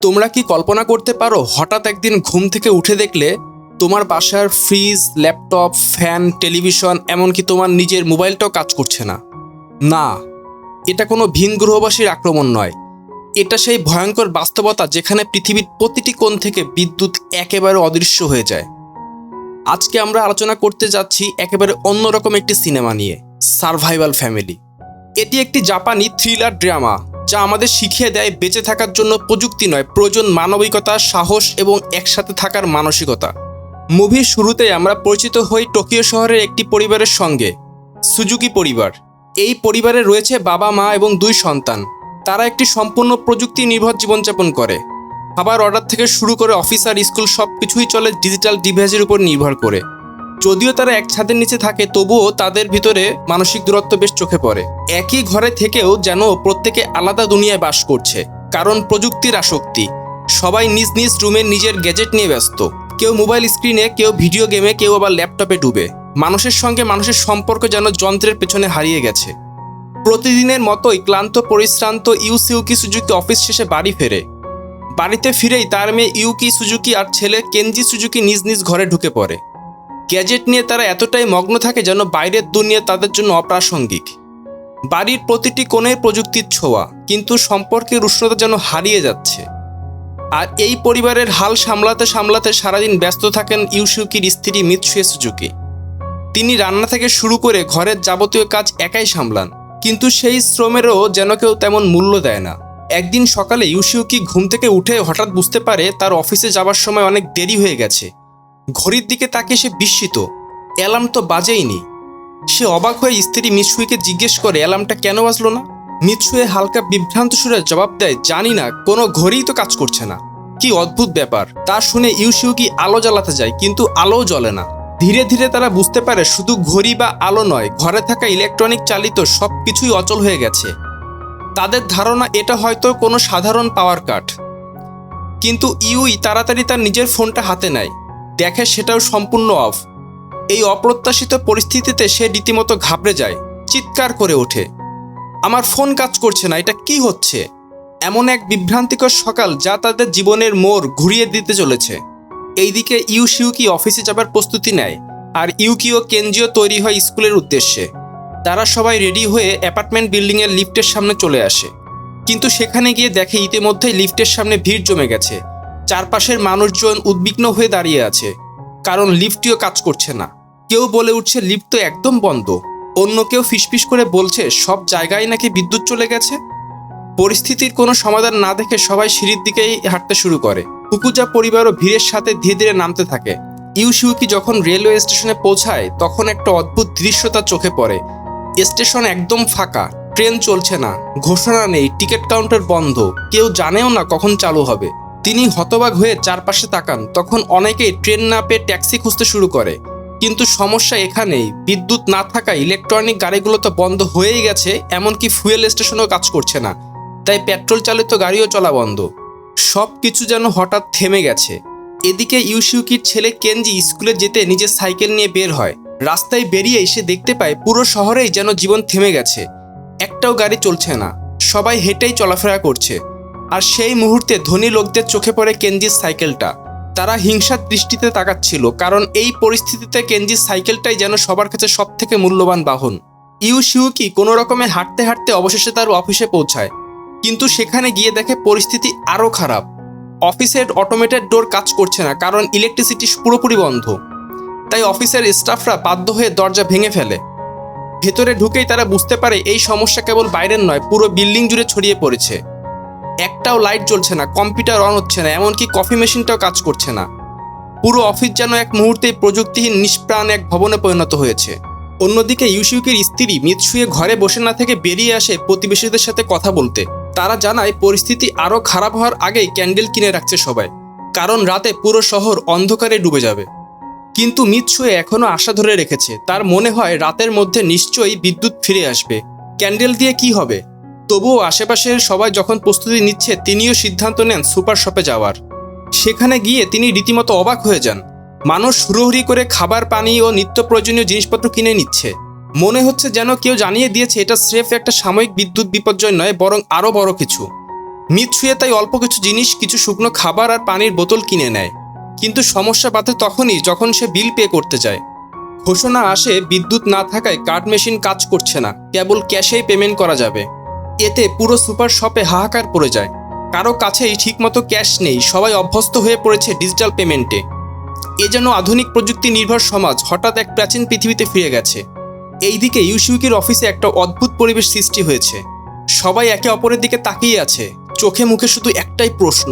তোমরা কি কল্পনা করতে পারো হঠাৎ একদিন ঘুম থেকে উঠে দেখলে তোমার বাসার ফ্রিজ, ল্যাপটপ, ফ্যান, টেলিভিশন, এমনকি তোমার নিজের মোবাইলটাও কাজ করছে না? না, এটা কোনো ভিন গ্রহবাসীর আক্রমণ নয়। এটা সেই ভয়ঙ্কর বাস্তবতা যেখানে পৃথিবীর প্রতিটি কোণ থেকে বিদ্যুৎ একেবারে অদৃশ্য হয়ে যায়। আজকে আমরা আলোচনা করতে যাচ্ছি একেবারে অন্যরকম একটি সিনেমা নিয়ে, সারভাইভাল ফ্যামিলি। এটি একটি জাপানি থ্রিলার ড্রামা যা আমাদের শিখিয়ে দেয় বেঁচে থাকার জন্য প্রযুক্তি নয়, প্রয়োজন মানবিকতা, সাহস এবং একসাথে থাকার মানসিকতা। মুভির শুরুতেই আমরা পরিচিত হই টোকিও শহরের একটি পরিবারের সঙ্গে, সুজুকি পরিবার। এই পরিবারে রয়েছে বাবা, মা এবং 2 সন্তান। তারা একটি সম্পূর্ণ প্রযুক্তি নির্ভর জীবনযাপন করে। খাবার অর্ডার থেকে শুরু করে অফিস আর স্কুল সব কিছুই চলে ডিজিটাল ডিভাইসের উপর নির্ভর করে। যদিও তারা এক ছাদের নিচে থাকে, তবুও তাদের ভিতরে মানসিক দূরত্ব বেশ চোখে পড়ে। একই ঘরে থেকেও যেন প্রত্যেকে আলাদা দুনিয়ায় বাস করছে, কারণ প্রযুক্তির আসক্তি। সবাই নিজ নিজ রুমে নিজের গ্যাজেট নিয়ে ব্যস্ত। কেউ মোবাইল স্ক্রিনে, কেউ ভিডিও গেমে, কেউ আবার ল্যাপটপে ডুবে। মানুষের সঙ্গে মানুষের সম্পর্ক যেন যন্ত্রের পেছনে হারিয়ে গেছে। প্রতিদিনের মতোই ক্লান্ত পরিশ্রান্ত ইউকি সুজুকি অফিস শেষে বাড়ি ফেরে। বাড়িতে ফিরেই তার মেয়ে ইউকি সুজুকি আর ছেলে কেনজি সুজুকি নিজ নিজ ঘরে ঢুকে পড়ে। গ্যাজেট নিয়ে তারা এতটাই মগ্ন থাকে যেন বাইরের দুনিয়া তাদের জন্য অপ্রাসঙ্গিক। বাড়ির প্রতিটি কোণে প্রযুক্তির ছোঁয়া, কিন্তু সম্পর্কের উষ্ণতা যেন হারিয়ে যাচ্ছে। আর এই পরিবারের হাল সামলাতে সামলাতে সারাদিন ব্যস্ত থাকেন ইউসুকির স্ত্রী মিৎসুয়ে সুজুকি। তিনি রান্না থেকে শুরু করে ঘরের যাবতীয় কাজ একাই সামলান, কিন্তু সেই শ্রমেরও যেন কেউ তেমন মূল্য দেয় না। একদিন সকালে ইউসুকি ঘুম থেকে উঠে হঠাৎ বুঝতে পারে তার অফিসে যাবার সময় অনেক দেরি হয়ে গেছে। ঘড়ির দিকে তাকিয়ে সে বিস্মিত, অ্যালার্ম তো বাজেইনি। সে অবাক হয়ে স্ত্রী মিৎসুইকে জিজ্ঞেস করে অ্যালার্মটা কেন বাজলো না। মিৎসুয়ে হালকা বিভ্রান্ত সুরে জবাব দেয়, জানি না, কোনো ঘড়িই তো কাজ করছে না। কি অদ্ভুত ব্যাপার। তা শুনে ইউসুকি আলো জ্বালাতে যায়, কিন্তু আলোও জ্বলে না। ধীরে ধীরে তারা বুঝতে পারে শুধু ঘড়ি বা আলো নয়, ঘরে থাকা ইলেকট্রনিক চালিত সব কিছুই অচল হয়ে গেছে। তাদের ধারণা এটা হয়তো কোনো সাধারণ পাওয়ার কাট। কিন্তু ইউই তাড়াতাড়ি তার নিজের ফোনটা হাতে নেয়, দেখে সেটাও সম্পূর্ণ অফ। এই অপ্রত্যাশিত পরিস্থিতিতে সে রীতিমতো ঘাবড়ে যায়, চিৎকার করে ওঠে, আমার ফোন কাজ করছে না, এটা কি হচ্ছে? এমন এক বিভ্রান্তিকর সকাল যা তাদের জীবনের মোড় ঘুরিয়ে দিতে চলেছে। এইদিকে ইউকি অফিসে যাবার প্রস্তুতি নেয়, আর ইউকি ও কেনজিও তৈরি হয় স্কুলের উদ্দেশ্যে। তারা সবাই রেডি হয়ে অ্যাপার্টমেন্ট বিল্ডিংয়ের লিফটের সামনে চলে আসে, কিন্তু সেখানে গিয়ে দেখে ইতিমধ্যেই লিফটের সামনে ভিড় জমে গেছে। চারপাশের মানুষজন উদ্বিগ্ন হয়ে দাঁড়িয়ে আছে, কারণ লিফটটিও কাজ করছে না। কেউ বলে উঠছে লিফট তো একদম বন্ধ, অন্য কেউ ফিসফিস করে বলছে সব জায়গায় নাকি বিদ্যুৎ চলে গেছে। পরিস্থিতির কোনো সমাধান না দেখে সবাই সিঁড়ির দিকেই হাঁটতে শুরু করে। ফুকুজা পরিবারও ভিড়ের সাথে ধীরে ধীরে নামতে থাকে। ইউসুকি যখন রেলওয়ে স্টেশনে পৌঁছায় তখন একটা অদ্ভুত দৃশ্য তার চোখে পড়ে। স্টেশন একদম ফাঁকা, ট্রেন চলছে না, ঘোষণা নেই, টিকিট কাউন্টার বন্ধ, কেউ জানেও না কখন চালু হবে। তিনি হতবাক হয়ে চারপাশে তাকান, তখন অনেকেই ট্রেন না পেয়ে ট্যাক্সি খুঁজতে শুরু করে। কিন্তু সমস্যা এখানেই, বিদ্যুৎ না থাকায় ইলেকট্রনিক গাড়িগুলো তো বন্ধ হয়েই গেছে, এমনকি ফুয়েল স্টেশনও কাজ করছে না, তাই পেট্রোল চালিত গাড়িও চলা বন্ধ। সব কিছু যেন হঠাৎ থেমে গেছে। এদিকে ইউসুকির ছেলে কেনজি স্কুলে যেতে নিজের সাইকেল নিয়ে বের হয়। রাস্তায় বেরিয়ে এসে দেখতে পায় পুরো শহরেই যেন জীবন থেমে গেছে, একটাও গাড়ি চলছে না, সবাই হেঁটেই চলাফেরা করছে। আর সেই মুহূর্তে ধনী লোকদের চোখে পড়ে কেনজির সাইকেলটা। তারা হিংসার দৃষ্টিতে তাকাচ্ছিল, কারণ এই পরিস্থিতিতে কেনজির সাইকেলটাই যেন সবার কাছে সব থেকে মূল্যবান বাহন। ইউকি কোনো রকমে হাঁটতে হাঁটতে অবশেষে তার অফিসে পৌঁছায়, কিন্তু সেখানে গিয়ে দেখে পরিস্থিতি আরও খারাপ। অফিসের অটোমেটেড ডোর কাজ করছে না, কারণ ইলেকট্রিসিটি পুরোপুরি বন্ধ। তাই অফিসের স্টাফরা বাধ্য হয়ে দরজা ভেঙে ফেলে। ভেতরে ঢুকেই তারা বুঝতে পারে এই সমস্যা কেবল বাইরের নয়, পুরো বিল্ডিং জুড়ে ছড়িয়ে পড়েছে। একটাও লাইট জ্বলছে না, কম্পিউটার অন হচ্ছে না, এমনকি কফি মেশিনটাও কাজ করছে না। পুরো অফিস যেন এক মুহূর্তেই প্রযুক্তিহীন নিষ্প্রাণ এক ভবনে পরিণত হয়েছে। অন্যদিকে ইউসুকির স্ত্রী মিৎসুয়ে ঘরে বসে না থেকে বেরিয়ে আসে প্রতিবেশীদের সাথে কথা বলতে। তারা জানায় পরিস্থিতি আরও খারাপ হওয়ার আগেই ক্যান্ডেল কিনে রাখছে সবাই, কারণ রাতে পুরো শহর অন্ধকারে ডুবে যাবে। কিন্তু মিৎসুয়ে এখনও আশা ধরে রেখেছে, তার মনে হয় রাতের মধ্যে নিশ্চয়ই বিদ্যুৎ ফিরে আসবে। ক্যান্ডেল দিয়ে কি হবে? তবুও আশেপাশের সবাই যখন প্রস্তুতি নিচ্ছে, তিনিও সিদ্ধান্ত নেন সুপার শপে যাওয়ার। সেখানে গিয়ে তিনি রীতিমতো অবাক হয়ে যান। মানুষ হুড়োহুড়ি করে খাবার, পানি ও নিত্য প্রয়োজনীয় জিনিসপত্র কিনে নিচ্ছে। মনে হচ্ছে যেন কেউ জানিয়ে দিয়েছে এটা স্রেফ একটা সাময়িক বিদ্যুৎ বিপর্যয় নয়, বরং আরও বড় কিছু। মিৎসুয়ে তাই অল্প কিছু জিনিস, কিছু শুকনো খাবার আর পানির বোতল কিনে নেয়। কিন্তু সমস্যা বাধে তখনই যখন সে বিল পে করতে যায়। ঘোষণা আসে বিদ্যুৎ না থাকায় কার্ড মেশিন কাজ করছে না, কেবল ক্যাশেই পেমেন্ট করা যাবে। এতে পুরো সুপার শপে হাহাকার পড়ে যায়। কারো কাছেই ঠিকমতো ক্যাশ নেই, সবাই অভ্যস্ত হয়ে পড়েছে ডিজিটাল পেমেন্টে। এ যেন আধুনিক প্রযুক্তি নির্ভর সমাজ হঠাৎ এক প্রাচীন পৃথিবীতে ফিরে গেছে। এইদিকে ইউসিউকির অফিসে একটা অদ্ভুত পরিবেশ সৃষ্টি হয়েছে। সবাই একে অপরের দিকে তাকিয়ে আছে, চোখে মুখে শুধু একটাই প্রশ্ন,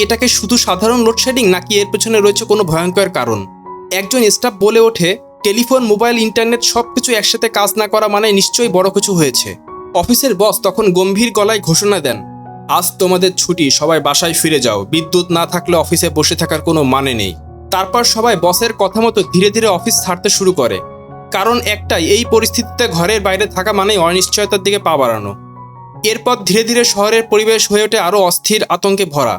এটাকে শুধু সাধারণ লোডশেডিং নাকি এর পেছনে রয়েছে কোনো ভয়ঙ্কর কারণ। একজন স্টাফ বলে ওঠে, টেলিফোন, মোবাইল, ইন্টারনেট সবকিছু একসাথে কাজ না করা মানে নিশ্চয়ই বড় কিছু হয়েছে। অফিসের বস তখন গম্ভীর গলায় ঘোষণা দেন, আজ তোমাদের ছুটি, সবাই বাসায় ফিরে যাও, বিদ্যুৎ না থাকলে অফিসে বসে থাকার কোনো মানে নেই। তারপর সবাই বসের কথা মতো ধীরে ধীরে অফিস ছাড়তে শুরু করে। কারণ একটাই, এই পরিস্থিতিতে ঘরের বাইরে থাকা মানেই অনিশ্চয়তার দিকে পা বাড়ানো। এরপর ধীরে ধীরে শহরের পরিবেশ হয়ে ওঠে আরও অস্থির, আতঙ্কে ভরা।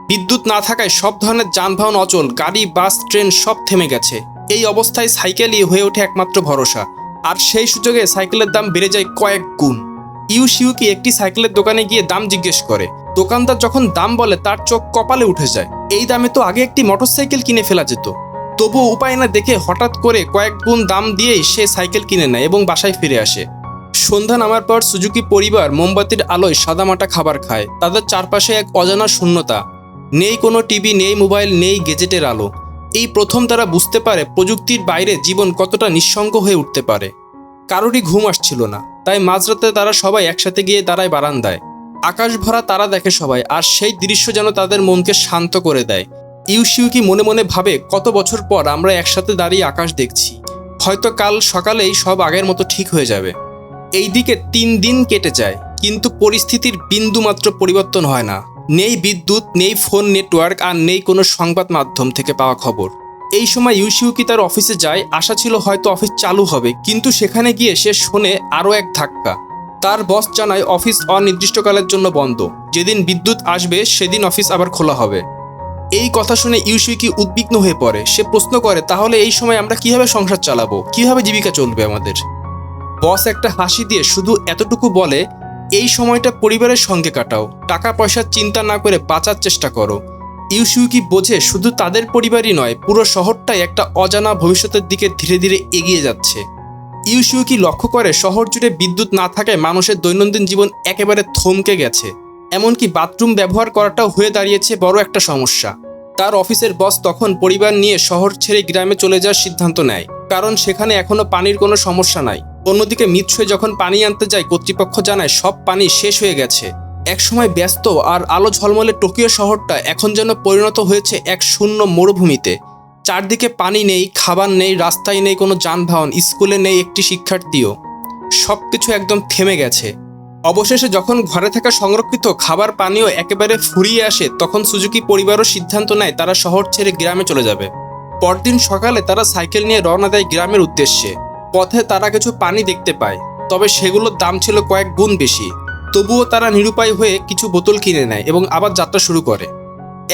বিদ্যুৎ না থাকায় সব ধরনের যানবাহন অচল, গাড়ি, বাস, ট্রেন সব থেমে গেছে। এই অবস্থায় সাইকেলই হয়ে ওঠে একমাত্র ভরসা। আর সেই সুযোগে সাইকেলের দাম বেড়ে যায় কয়েক গুণ। ইউসিউকি একটি সাইকেলের দোকানে গিয়ে দাম জিজ্ঞেস করে। দোকানদার যখন দাম বলে তার চোখ কপালে উঠে যায়। এই দামে তো আগে একটি মোটরসাইকেল কিনে ফেলা যেত। তবুও উপায় না দেখে হঠাৎ করে কয়েক গুণ দাম দিয়েই সে সাইকেল কিনে নেয় এবং বাসায় ফিরে আসে। সন্ধ্যা নামার পর সুজুকি পরিবার মোমবাতির আলোয় সাদামাটা খাবার খায়। তাদের চারপাশে এক অজানা শূন্যতা। নেই কোনো টিভি, নেই মোবাইল, নেই গেজেটের আলো। এই প্রথম তারা বুঝতে পারে প্রযুক্তির বাইরে জীবন কতটা নিঃসঙ্গ হয়ে উঠতে পারে। কারোরই ঘুম আসছিল না, তাই মাঝরাতে তারা সবাই একসাথে গিয়ে দাঁড়ায় বারান্দায়। আকাশ ভরা তারা দেখে সবাই, আর সেই দৃশ্য যেন তাদের মনকে শান্ত করে দেয়। ইউসিউকি মনে মনে ভাবে, কত বছর পর আমরা একসাথে দাঁড়িয়ে আকাশ দেখছি। হয়তো কাল সকালেই সব আগের মতো ঠিক হয়ে যাবে। এইদিকে 3 দিন কেটে যায়, কিন্তু পরিস্থিতির বিন্দুমাত্র পরিবর্তন হয় না। নেই বিদ্যুৎ, নেই ফোন নেটওয়ার্ক, আর নেই কোনো সংবাদ মাধ্যম থেকে পাওয়া খবর। এই সময় ইউসিউকি তার অফিসে যায়। আশা ছিল হয়তো অফিস চালু হবে, কিন্তু সেখানে গিয়ে সে শোনে আরও এক ধাক্কা। তার বস জানায় অফিস অনির্দিষ্টকালের জন্য বন্ধ। যেদিন বিদ্যুৎ আসবে সেদিন অফিস আবার খোলা হবে। এই কথা শুনে ইউসিউকি উদ্বিগ্ন হয়ে পড়ে। সে প্রশ্ন করে, তাহলে এই সময় আমরা কিভাবে সংসার চালাবো, কিভাবে জীবিকা চলবে আমাদের? বস একটা হাসি দিয়ে শুধু এতটুকু বলে, এই সময়টা পরিবারের সঙ্গে কাটাও, টাকা পয়সার চিন্তা না করে বাঁচার চেষ্টা করো। ইউসিউকি বোঝে শুধু তাদের পরিবারই নয়, পুরো শহরটাই একটা অজানা ভবিষ্যতের দিকে ধীরে ধীরে এগিয়ে যাচ্ছে। ইউসিউকি লক্ষ্য করে শহর জুড়ে বিদ্যুৎ না থাকায় মানুষের দৈনন্দিন জীবন একেবারে থমকে গেছে। এমনকি বাথরুম ব্যবহার করাটাও হয়ে দাঁড়িয়েছে বড় একটা সমস্যা। তার অফিসের বস তখন পরিবার নিয়ে শহর ছেড়ে গ্রামে চলে যাওয়ার সিদ্ধান্ত নেয়, কারণ সেখানে এখনো পানির কোনো সমস্যা নাই। অন্যদিকে মিৎসুয়ে যখন পানি আনতে যায়, কর্তৃপক্ষ জানায় সব পানি শেষ হয়ে গেছে। একসময় ব্যস্ত আর আলো ঝলমলে টোকিও শহরটা এখন যেন পরিণত হয়েছে এক শূন্য মরুভূমিতে। চারদিকে পানি নেই, খাবার নেই, রাস্তায় নেই কোনো যানবাহন, স্কুলে নেই একটি শিক্ষার্থীও। সবকিছু একদম থেমে গেছে। অবশেষে যখন ঘরে থাকা সংরক্ষিত খাবার পানীয় একেবারে ফুরিয়ে আসে, তখন সুজুকি পরিবারও সিদ্ধান্ত নেয় তারা শহর ছেড়ে গ্রামে চলে যাবে। পরদিন সকালে তারা সাইকেল নিয়ে রওনা দেয় গ্রামের উদ্দেশ্যে। পথে তারা কিছু পানি দেখতে পায়, তবে সেগুলোর দাম ছিল কয়েক গুণ বেশি। তবুও তারা নিরুপায় হয়ে কিছু বোতল কিনে নেয় এবং আবার যাত্রা শুরু করে।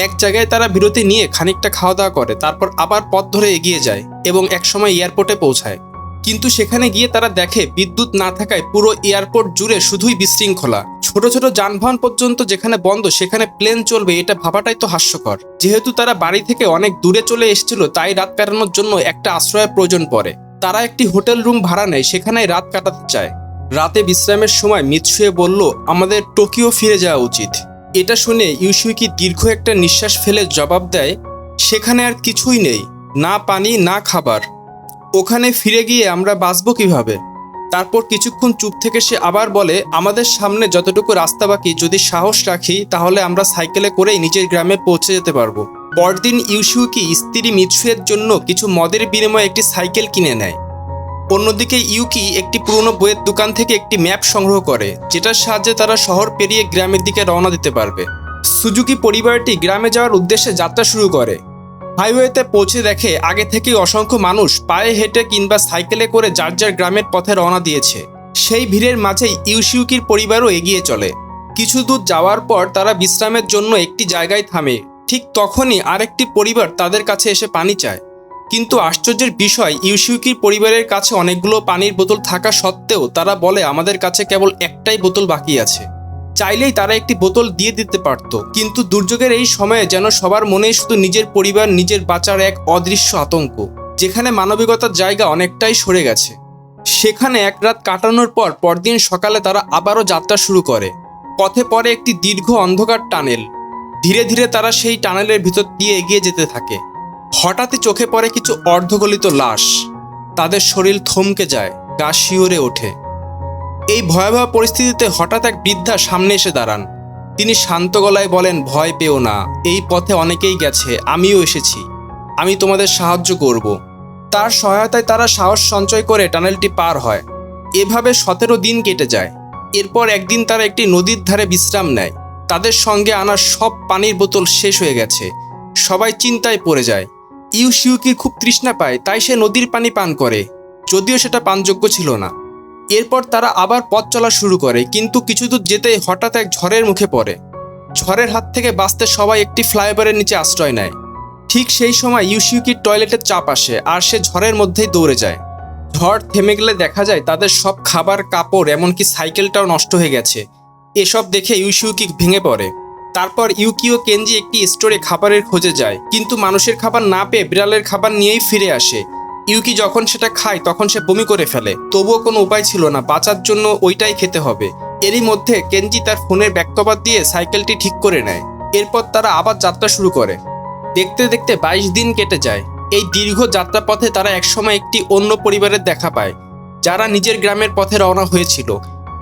এক জায়গায় তারা বিরতি নিয়ে খানিকটা খাওয়া দাওয়া করে, তারপর আবার পথ ধরে এগিয়ে যায় এবং একসময় এয়ারপোর্টে পৌঁছায়। কিন্তু সেখানে গিয়ে তারা দেখে বিদ্যুৎ না থাকায় পুরো এয়ারপোর্ট জুড়ে শুধুই বিশৃঙ্খলা। ছোট ছোট যানবাহন পর্যন্ত যেখানে বন্ধ, সেখানে প্লেন চলবে এটা ভাবাটাই তো হাস্যকর। যেহেতু তারা বাড়ি থেকে অনেক দূরে চলে এসেছিল, তাই রাত কাটানোর জন্য একটা আশ্রয়ের প্রয়োজন পড়ে। তারা একটি হোটেল রুম ভাড়া নেয়, সেখানে রাত কাটাতে চায়। রাতে বিশ্রামের সময় মিৎসুয়ে বলল, আমাদের টোকিও ফিরে যাওয়া উচিত। এটা শুনে ইউসিউকি দীর্ঘ একটা নিঃশ্বাস ফেলে জবাব দেয়, সেখানে আর কিছুই নেই, না পানি না খাবার। ওখানে ফিরে গিয়ে আমরা বাঁচব কিভাবে? তারপর কিছুক্ষণ চুপ থেকে সে আবার বলে, আমাদের সামনে যতটুকু রাস্তা বাকি, যদি সাহস রাখি তাহলে আমরা সাইকেলে করেই নিজের গ্রামে পৌঁছে যেতে পারবো। পরদিন ইউসিউকি স্ত্রী মিৎসুয়ের জন্য কিছু মদের বিনিময়ে একটি সাইকেল কিনে নেয়। অন্যদিকে ইউকি একটি পুরনো বইয়ের দোকান থেকে একটি ম্যাপ সংগ্রহ করে, যেটার সাহায্যে তারা শহর পেরিয়ে গ্রামের দিকে রওনা দিতে পারবে। সুজুকি পরিবারটি গ্রামে যাওয়ার উদ্দেশ্যে যাত্রা শুরু করে। হাইওয়েতে পৌঁছে দেখে আগে থেকেই অসংখ্য মানুষ পায়ে হেঁটে কিংবা সাইকেলে করে যার যার গ্রামের পথে রওনা দিয়েছে। সেই ভিড়ের মাঝেই ইউসিউকির পরিবারও এগিয়ে চলে। কিছু দূর যাওয়ার পর তারা বিশ্রামের জন্য একটি জায়গায় থামে। ঠিক তখনই আরেকটি পরিবার তাদের কাছে এসে পানি চায়। কিন্তু আশ্চর্যের বিষয়, ইউসিউকির পরিবারের কাছে অনেকগুলো পানির বোতল থাকা সত্ত্বেও তারা বলে, আমাদের কাছে কেবল একটাই বোতল বাকি আছে। চাইলেই তারা একটি বোতল দিয়ে দিতে পারত, কিন্তু দুর্যোগের এই সময়ে যেন সবার মনেই শুধু নিজের পরিবার, নিজের বাঁচার এক অদৃশ্য আতঙ্ক, যেখানে মানবিকতার জায়গা অনেকটাই সরে গেছে। সেখানে এক রাত কাটানোর পর পরদিন সকালে তারা আবারও যাত্রা শুরু করে। পথে পড়ে একটি দীর্ঘ অন্ধকার টানেল। ধীরে ধীরে তারা সেই টানেলের ভিতর দিয়ে এগিয়ে যেতে থাকে। হঠাৎই চোখে পড়ে কিছু অর্ধগলিত লাশ। তাদের শরীর থমকে যায়, গা শিউরে ওঠে। এই ভয়াবহ পরিস্থিতিতে হঠাৎ এক বৃদ্ধা সামনে এসে দাঁড়ান। তিনি শান্ত গলায় বলেন, ভয় পেও না, এই পথে অনেকেই গেছে, আমিও এসেছি, আমি তোমাদের সাহায্য করব। তার সহায়তায় তারা সাহস সঞ্চয় করে টানেলটি পার হয়। এভাবে 17 দিন কেটে যায়। এরপর একদিন তারা একটি নদীর ধারে বিশ্রাম নেয়। তাদের সঙ্গে আনা সব পানির বোতল শেষ হয়ে গেছে। সবাই চিন্তায় পড়ে যায়। ইউশিউকির খুব তৃষ্ণা পায়, তাই সে নদীর পানি পান করে, যদিও সেটা পানযোগ্য ছিল না। এরপর তারা আবার পথ চলা শুরু করে, কিন্তু কিছু দূর যেতেই হঠাৎ এক ঝড়ের মুখে পড়ে। ঝড়ের হাত থেকে বাঁচতে সবাই একটি ফ্লাইওভারের নিচে আশ্রয় নেয়। ঠিক সেই সময় ইউশিউকির টয়লেটের চাপ আসে, আর সে ঝড়ের মধ্যেই দৌড়ে যায়। ঝড় থেমে গেলে দেখা যায় তাদের সব খাবার, কাপড়, এমনকি সাইকেলটাও নষ্ট হয়ে গেছে। এসব দেখে ইউশিউকি ভেঙে পড়ে। তারপর ইউকি ও কেনজি একটি স্টোরে খাবারের খোঁজে যায়, কিন্তু মানুষের খাবার না পেয়ে বিড়ালের খাবার নিয়েই ফিরে আসে। ইউকি যখন সেটা খায় তখন সে বমি করে ফেলে, তবুও কোনো উপায় ছিল না, বাঁচার জন্য ওইটাই খেতে হবে। এরই মধ্যে কেনজি তার ফোনের ব্যাককভার দিয়ে সাইকেলটি ঠিক করে নেয়। এরপর তারা আবার যাত্রা শুরু করে। দেখতে দেখতে 22 দিন কেটে যায়। এই দীর্ঘ যাত্রাপথে তারা একসময় একটি অন্য পরিবারের দেখা পায়, যারা নিজের গ্রামের পথে রওনা হয়েছিল।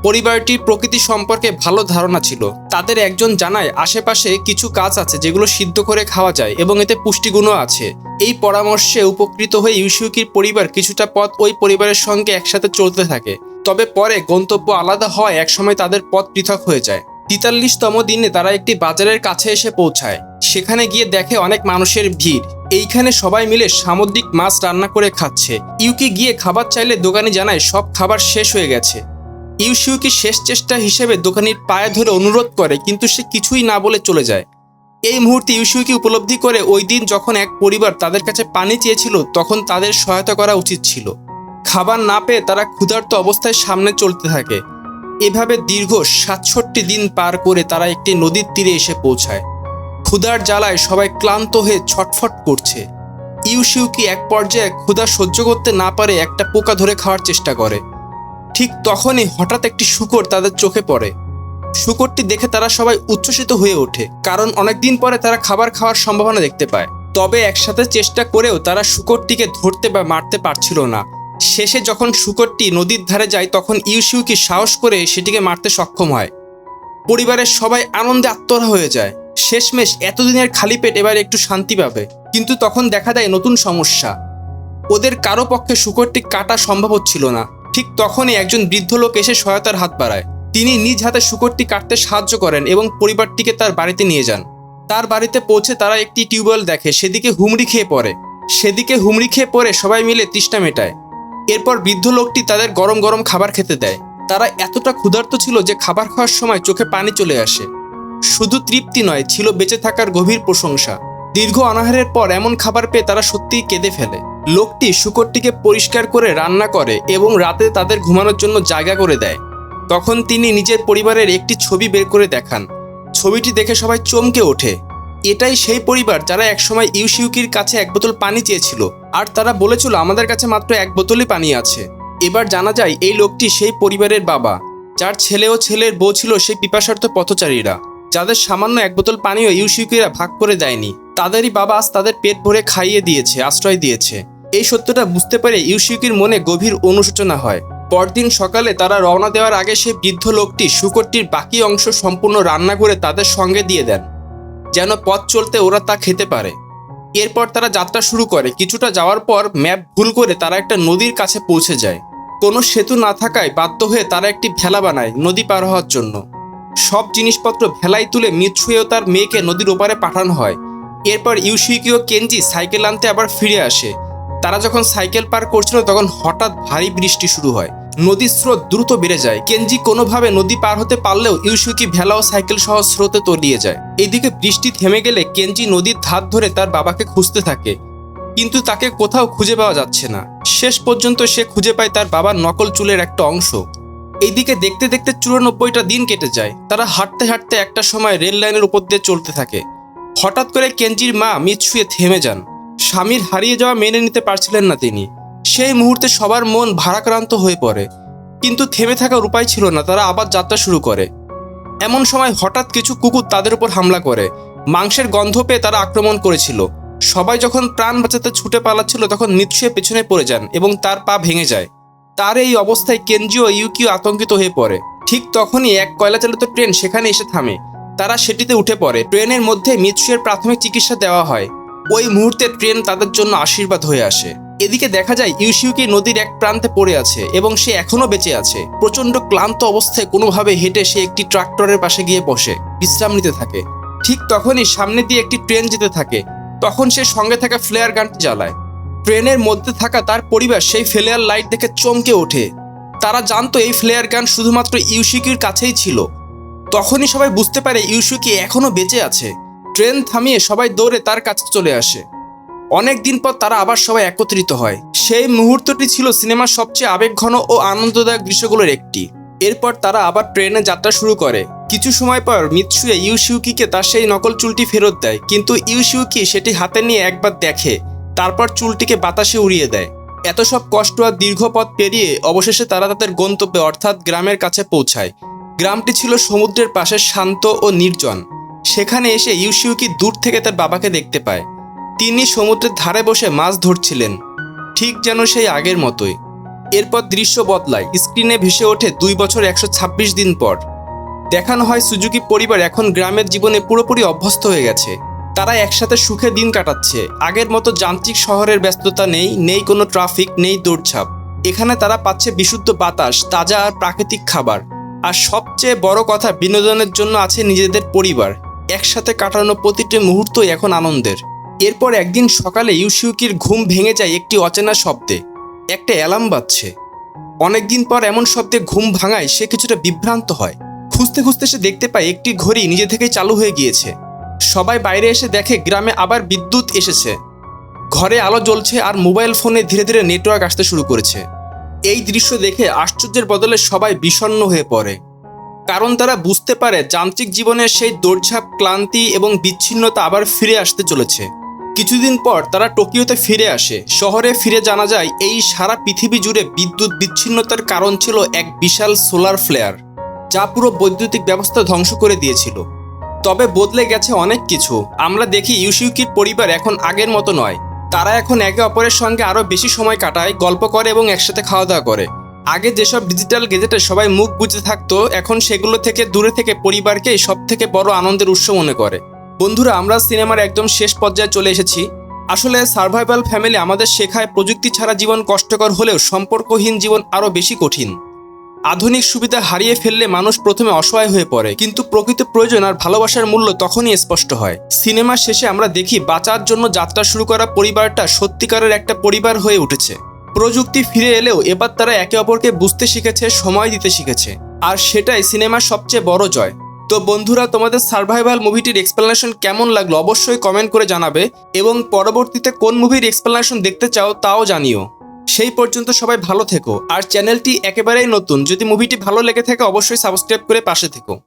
পরিবারটির প্রকৃতি সম্পর্কে ভালো ধারণা ছিল। তাদের একজন জানায় আশেপাশে কিছু গাছ আছে যেগুলো সিদ্ধ করে খাওয়া যায় এবং এতে পুষ্টিগুণও আছে। এই পরামর্শে উপকৃত হয়ে ইউশিউকির পরিবার কিছুটা পথ ওই পরিবারের সঙ্গে একসাথে চলতে থাকে। তবে পরে গন্তব্য আলাদা হওয়ায় একসময় তাদের পথ পৃথক হয়ে যায়। 43তম দিনে তারা একটি বাজারের কাছে এসে পৌঁছায়। সেখানে গিয়ে দেখে অনেক মানুষের ভিড়। এইখানে সবাই মিলে সামুদ্রিক মাছ রান্না করে খাচ্ছে। ইউকি গিয়ে খাবার চাইলে দোকানি জানায় সব খাবার শেষ হয়ে গেছে। ইউশিউকি শেষ চেষ্টা হিসেবে দোকানির পায়ে ধরে অনুরোধ করে, কিন্তু সে কিছুই না বলে চলে যায়। এই মুহূর্তে ইউশিউকি উপলব্ধি করে ওই দিন যখন এক পরিবার তাদের কাছে পানি চেয়েছিল তখন তাদের সহায়তা করা উচিত ছিল। খাবার না পেয়ে তারা ক্ষুধার্ত অবস্থায় সামনে চলতে থাকে। এভাবে দীর্ঘ 67 দিন পার করে তারা একটি নদীর তীরে এসে পৌঁছায়। ক্ষুধার জ্বালায় সবাই ক্লান্ত হয়ে ছটফট করছে। ইউশিউকি এক পর্যায়ে ক্ষুধা সহ্য করতে না পারে একটা পোকা ধরে খাওয়ার চেষ্টা করে। ঠিক তখনই হঠাৎ একটি শূকর তাদের চোখে পড়ে। শূকরটি দেখে তারা সবাই উচ্ছ্বসিত হয়ে ওঠে, কারণ অনেকদিন পরে তারা খাবার খাওয়ার সম্ভাবনা দেখতে পায়। তবে একসাথে চেষ্টা করেও তারা শূকরটিকে ধরতে বা মারতে পারছিল না। শেষে যখন শূকরটি নদীর ধারে যায় তখন ইউশিউকি সাহস করে সেটিকে মারতে সক্ষম হয়। পরিবারের সবাই আনন্দে আত্মহারা হয়ে যায়। শেষমেশ এতদিনের খালি পেট এবার একটু শান্তি পাবে। কিন্তু তখন দেখা দেয় নতুন সমস্যা। ওদের কারো পক্ষে শূকরটি কাটা সম্ভব হচ্ছিল না। ঠিক তখনই একজন বৃদ্ধ লোক এসে সহায়তার হাত বাড়ায়। তিনি নিজ হাতে শূকরটি কাটতে সাহায্য করেন এবং পরিবারটিকে তার বাড়িতে নিয়ে যান। তার বাড়িতে পৌঁছে তারা একটি টিউবওয়েল দেখে, সেদিকে হুমড়ি খেয়ে পড়ে সবাই মিলে তৃষ্ণা মেটায়। এরপর বৃদ্ধ লোকটি তাদের গরম গরম খাবার খেতে দেয়। তারা এতটা ক্ষুধার্ত ছিল যে খাবার খাওয়ার সময় চোখে পানি চলে আসে। শুধু তৃপ্তি নয়, ছিল বেঁচে থাকার গভীর প্রশংসা। দীর্ঘ অনাহারের পর এমন খাবার পেয়ে তারা সত্যিই কেঁদে ফেলে। লোকটি শূকরটিকে পরিষ্কার করে রান্না করে এবং রাতে তাদের ঘুমানোর জন্য জায়গা করে দেয়। তখন তিনি নিজের পরিবারের একটি ছবি বের করে দেখান। ছবিটি দেখে সবাই চমকে ওঠে। এটাই সেই পরিবার যারা একসময় ইউশিউকির কাছে এক বোতল পানি চেয়েছিল, আর তারা বলেছিল আমাদের কাছে মাত্র এক বোতলই পানি আছে। এবার জানা যায় এই লোকটি সেই পরিবারের বাবা, যার ছেলে ও ছেলের বউ ছিল সেই পিপাসার্ত পথচারীরা, যাদের সামান্য এক বোতল পানিও ইউশিউকিরা ভাগ করে দেয়নি। তাদেরই বাবা আজ তাদের পেট ভরে খাইয়ে দিয়েছে, আশ্রয় দিয়েছে। এই সত্যটা বুঝতে পেরে ইউশিউকির মনে গভীর অনুশোচনা হয়। পরদিন সকালে তারা রওনা দেওয়ার আগে সেই বৃদ্ধ লোকটি শূকরটির বাকি অংশ সম্পূর্ণ রান্না করে তাদের সঙ্গে দিয়ে দেন, যেন পথ চলতে ওরা তা খেতে পারে। এরপর তারা যাত্রা শুরু করে। কিছুটা যাওয়ার পর ম্যাপ ভুল করে তারা একটা নদীর কাছে পৌঁছে যায়। কোনো সেতু না থাকায় বাধ্য হয়ে তারা একটি ভেলা বানায় নদী পার হওয়ার জন্য। সব জিনিসপত্র ভেলায় তুলে মিৎসুয়ে ও তার মেয়েকে নদীর ওপারে পাঠানো হয়। এরপর ইউশিউকি ও কেনজি সাইকেল আনতে আবার ফিরে আসে। তারা যখন সাইকেল পার করছিল তখন হঠাৎ ভারী বৃষ্টি শুরু হয়। নদীর স্রোত দ্রুত বেড়ে যায়। কেনজি কোনোভাবে নদী পার হতে পারলেও ইউশিউকি ভেলা ও সাইকেল সহ স্রোতে তলিয়ে যায়। এদিকে বৃষ্টি থেমে গেলে কেনজি নদীর ধার ধরে তার বাবাকে খুঁজতে থাকে, কিন্তু তাকে কোথাও খুঁজে পাওয়া যাচ্ছে না। শেষ পর্যন্ত সে খুঁজে পায় তার বাবার নকল চুলের একটা অংশ। এইদিকে দেখতে দেখতে 94টা দিন কেটে যায়। তারা হাঁটতে হাঁটতে একটা সময় রেল লাইনের উপর দিয়ে চলতে থাকে। হঠাৎ করে কেনজির মা মিৎসুয়ে থেমে যান। স্বামীর হারিয়ে যাওয়া মেনে নিতে পারছিলেন না তিনি। সেই মুহূর্তে সবার মন ভারাক্রান্ত হয়ে পড়ে, কিন্তু থেমে থাকার উপায় ছিল না। তারা আবার যাত্রা শুরু করে। এমন সময় হঠাৎ কিছু কুকুর তাদের উপর হামলা করে। মাংসের গন্ধ পেয়ে তারা আক্রমণ করেছিল। সবাই যখন প্রাণ বাঁচাতে ছুটে পালাচ্ছিল তখন মিৎসুয়ে পেছনে পড়ে যান এবং তার পা ভেঙে যায়। তার এই অবস্থায় কেনজি ও ইউকিও আতঙ্কিত হয়ে পড়ে। ঠিক তখনই এক কয়লা চালিত ট্রেন সেখানে এসে থামে। তারা সেটিতে উঠে পড়ে। ট্রেনের মধ্যে মিৎসুয়ের প্রাথমিক চিকিৎসা দেওয়া হয়। ওই মুহূর্তে ট্রেন তাদের জন্য আশীর্বাদ হয়ে আসে। এদিকে দেখা যায় ইউশিউকি নদীর এক প্রান্তে পড়ে আছে এবং সে এখনো বেঁচে আছে। প্রচন্ড ক্লান্ত অবস্থায় কোনোভাবে হেঁটে সে একটি ট্রাক্টরের পাশে গিয়ে বসে বিশ্রাম নিতে থাকে। ঠিক তখনই সামনে দিয়ে একটি ট্রেন যেতে থাকে। তখন সে সঙ্গে থাকা ফ্লেয়ার গানটি জ্বালায়। ট্রেনের মধ্যে থাকা তার পরিবার সেই ফ্লেয়ার লাইট দেখে চমকে ওঠে। তারা জানতো এই ফ্লেয়ার গান শুধুমাত্র ইউশিকির কাছেই ছিল। তখনই সবাই বুঝতে পারে ইউশিকি এখনো বেঁচে আছে। ট্রেন থামিয়ে সবাই দৌড়ে তার কাছে চলে আসে। অনেক দিন পর তারা আবার সবাই একত্রিত হয়। সেই মুহূর্তটি ছিল সিনেমার সবচেয়ে আবেগঘন ও আনন্দদায়ক দৃশ্যগুলোর একটি। এরপর তারা আবার ট্রেনে যাত্রা শুরু করে। কিছু সময় পর মিৎসুয়ে ইউশিউকিকে তার সেই নকল চুলটি ফেরত দেয়, কিন্তু ইউশিউকি সেটি হাতে নিয়ে একবার দেখে, তারপর চুলটিকে বাতাসে উড়িয়ে দেয়। এত সব কষ্ট আর দীর্ঘ পথ পেরিয়ে অবশেষে তারা তাদের গন্তব্যে অর্থাৎ গ্রামের কাছে পৌঁছায়। গ্রামটি ছিল সমুদ্রের পাশে, শান্ত ও নির্জন। সেখানে এসে ইউশিউকি দূর থেকে তার বাবাকে দেখতে পায়। তিনি সমুদ্রের ধারে বসে মাছ ধরছিলেন, ঠিক যেন সেই আগের মতোই। এরপর দৃশ্য বদলায়। স্ক্রিনে ভেসে ওঠে 2 বছর 126 দিন পর। দেখানো হয় সুজুকি পরিবার এখন গ্রামের জীবনে পুরোপুরি অভ্যস্ত হয়ে গেছে। তারা একসাথে সুখে দিন কাটাচ্ছে। আগের মতো যান্ত্রিক শহরের ব্যস্ততা নেই, নেই কোনো ট্রাফিক, নেই দৌড়ঝাঁপ। এখানে তারা পাচ্ছে বিশুদ্ধ বাতাস, তাজা আর প্রাকৃতিক খাবার। আর সবচেয়ে বড় কথা, বিনোদনের জন্য আছে নিজেদের পরিবার। একসাথে কাটানো প্রতিটি মুহূর্তই এখন আনন্দের। এরপর একদিন সকালে ইউশিউকির ঘুম ভেঙে যায় একটি অচেনা শব্দে। একটা অ্যালার্ম বাজছে। অনেকদিন পর এমন শব্দে ঘুম ভাঙায় সে কিছুটা বিভ্রান্ত হয়। খুঁজতে খুঁজতে সে দেখতে পায় একটি ঘড়ি নিজে থেকেই চালু হয়ে গিয়েছে। সবাই বাইরে এসে দেখে গ্রামে আবার বিদ্যুৎ এসেছে। ঘরে আলো জ্বলছে আর মোবাইল ফোনে ধীরে ধীরে নেটওয়ার্ক আসতে শুরু করেছে। এই দৃশ্য দেখে আশ্চর্যের বদলে সবাই বিষণ্ণ হয়ে পড়ে, কারণ তারা বুঝতে পারে যান্ত্রিক জীবনের সেই দৌড়ঝাঁপ, ক্লান্তি এবং বিচ্ছিন্নতা আবার ফিরে আসতে চলেছে। কিছুদিন পর তারা টোকিওতে ফিরে আসে। শহরে ফিরে জানা যায় এই সারা পৃথিবী জুড়ে বিদ্যুৎ বিচ্ছিন্নতার কারণ ছিল এক বিশাল সোলার ফ্লেয়ার, যা পুরো বৈদ্যুতিক ব্যবস্থা ধ্বংস করে দিয়েছিল। তবে বদলে গেছে অনেক কিছু। আমরা দেখি ইউশিউকির পরিবার এখন আগের মতো নয়। তারা এখন একে অপরের সঙ্গে আরও বেশি সময় কাটায়, গল্প করে এবং একসাথে খাওয়া দাওয়া করে। আগে যেসব ডিজিটাল গেজেটে সবাই মুখ বুজে থাকতো, এখন সেগুলো থেকে দূরে থেকে পরিবারকেই সব থেকে বড় আনন্দের উৎস মনে করে। বন্ধুরা, আমরা সিনেমার একদম শেষ পর্যায়ে চলে এসেছি। আসলে সার্ভাইভাল ফ্যামিলি আমাদের শেখায় প্রযুক্তি ছাড়া জীবন কষ্টকর হলেও সম্পর্কহীন জীবন আরও বেশি কঠিন। আধুনিক সুবিধা হারিয়ে ফেললে মানুষ প্রথমে অসহায় হয়ে পড়ে, কিন্তু প্রকৃত প্রয়োজন আর ভালোবাসার মূল্য তখনই স্পষ্ট হয়। সিনেমার শেষে আমরা দেখি বাঁচার জন্য যাত্রা শুরু করা পরিবারটা সত্যিকারের একটা পরিবার হয়ে উঠেছে। প্রযুক্তি ফিরে এলেও এবার তারা একে অপরকে বুঝতে শিখেছে, সময় দিতে শিখেছে, আর সেটাই সিনেমার সবচেয়ে বড় জয়। তো বন্ধুরা, তোমাদের সার্ভাইভাল মুভিটির এক্সপ্লেনেশন কেমন লাগলো অবশ্যই কমেন্ট করে জানাবে, এবং পরবর্তীতে কোন মুভির এক্সপ্লেনেশন দেখতে চাও তাও জানিও। সেই পর্যন্ত সবাই ভালো থেকো, আর চ্যানেলটি একেবারেই নতুন, যদি মুভিটি ভালো লেগে থাকে অবশ্যই সাবস্ক্রাইব করে পাশে থেকো।